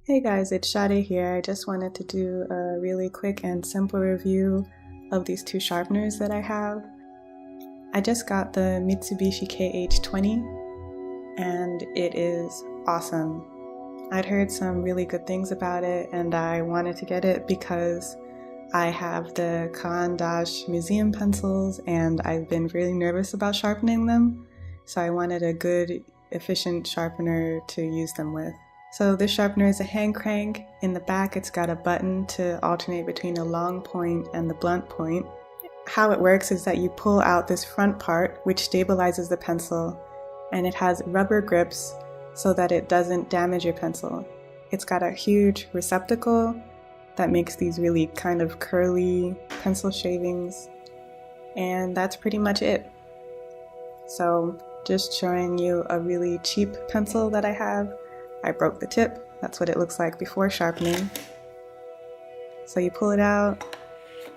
Hey guys, it's Sadie here. I just wanted to do a really quick and simple review of these two sharpeners that I have. I just got the Mitsubishi KH-20 and it is awesome. I'd heard some really good things about it and I wanted to get it because I have the KUM museum pencils and I've been really nervous about sharpening them, so I wanted a good, efficient sharpener to use them with. So this sharpener is a hand crank. In the back it's got a button to alternate between a long point and the blunt point. How it works is that you pull out this front part, which stabilizes the pencil, and it has rubber grips so that it doesn't damage your pencil. It's got a huge receptacle that makes these really kind of curly pencil shavings, and that's pretty much it. So just showing you a really cheap pencil that I have. I broke the tip. That's what it looks like before sharpening. So you pull it out,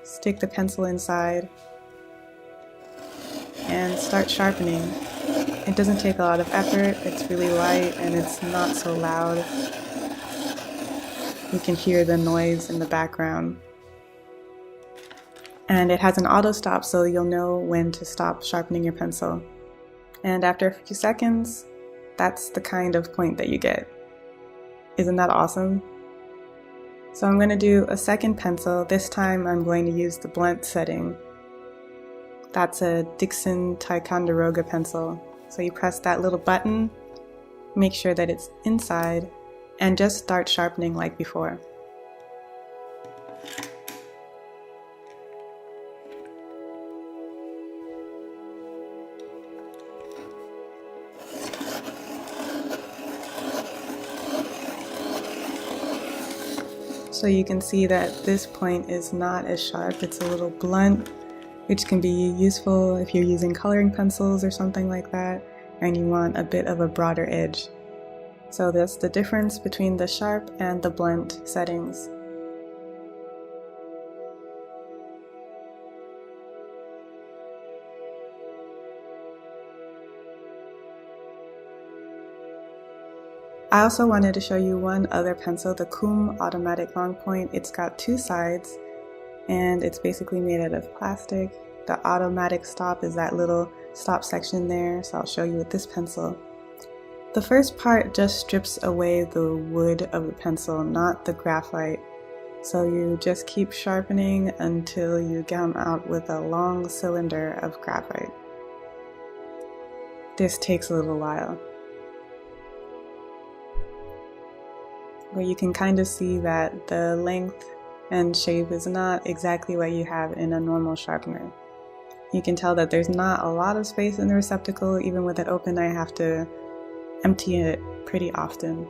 stick the pencil inside, and start sharpening. It doesn't take a lot of effort, it's really light, and it's not so loud. You can hear the noise in the background. And it has an auto stop, so you'll know when to stop sharpening your pencil. And after a few seconds, that's the kind of point that you get. Isn't that awesome? So I'm going to do a second pencil. This time I'm going to use the blunt setting. That's a Dixon Ticonderoga pencil. So you press that little button, make sure that it's inside, and just start sharpening like before. So you can see that this point is not as sharp, it's a little blunt, which can be useful if you're using coloring pencils or something like that, and you want a bit of a broader edge. So that's the difference between the sharp and the blunt settings. I also wanted to show you one other pencil, the KUM Automatic Long Point. It's got two sides and it's basically made out of plastic. The automatic stop is that little stop section there, so I'll show you with this pencil. The first part just strips away the wood of the pencil, not the graphite. So you just keep sharpening until you come out with a long cylinder of graphite. This takes a little while. Where you can kind of see that the length and shape is not exactly what you have in a normal sharpener. You can tell that there's not a lot of space in the receptacle. Even with it open, I have to empty it pretty often.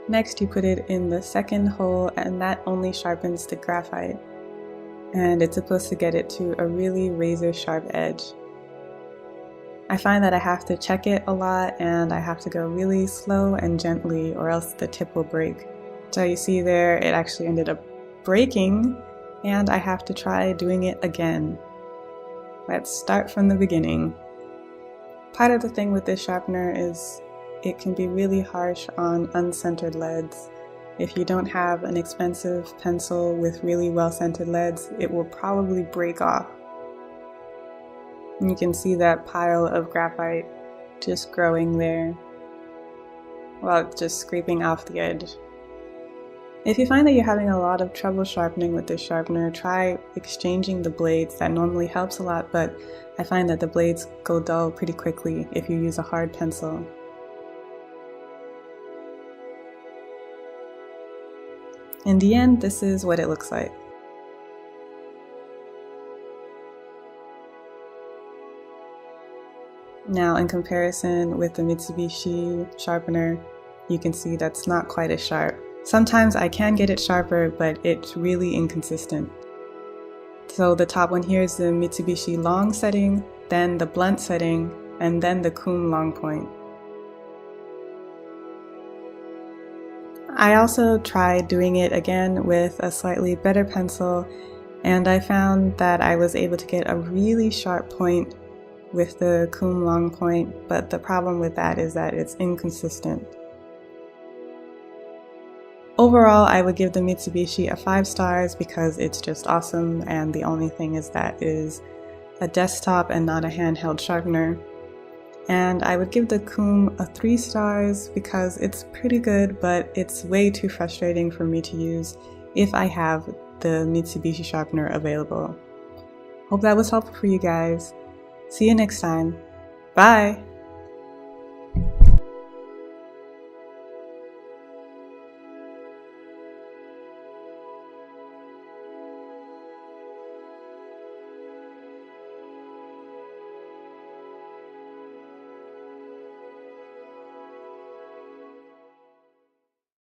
Next, you put it in the second hole, and that only sharpens the graphite. And it's supposed to get it to a really razor sharp edge. I find that I have to check it a lot and I have to go really slow and gently or else the tip will break. So you see there, it actually ended up breaking and I have to try doing it again. Let's start from the beginning. Part of the thing with this sharpener is it can be really harsh on uncentered leads. If you don't have an expensive pencil with really well-centered leads, it will probably break off. You can see that pile of graphite just growing there while it's just scraping off the edge. If you find that you're having a lot of trouble sharpening with this sharpener, try exchanging the blades. That normally helps a lot, but I find that the blades go dull pretty quickly if you use a hard pencil. In the end, this is what it looks like. Now, in comparison with the Mitsubishi sharpener, you can see that's not quite as sharp. Sometimes I can get it sharper, but it's really inconsistent. So the top one here is the Mitsubishi long setting, then the blunt setting, and then the KUM long point. I also tried doing it again with a slightly better pencil, and I found that I was able to get a really sharp point with the KUM long point, but the problem with that is that it's inconsistent. Overall, I would give the Mitsubishi a 5 stars because it's just awesome, and the only thing is that it is a desktop and not a handheld sharpener. And I would give the KUM a 3 stars because it's pretty good, but it's way too frustrating for me to use if I have the Mitsubishi sharpener available. Hope that was helpful for you guys. See you next time. Bye!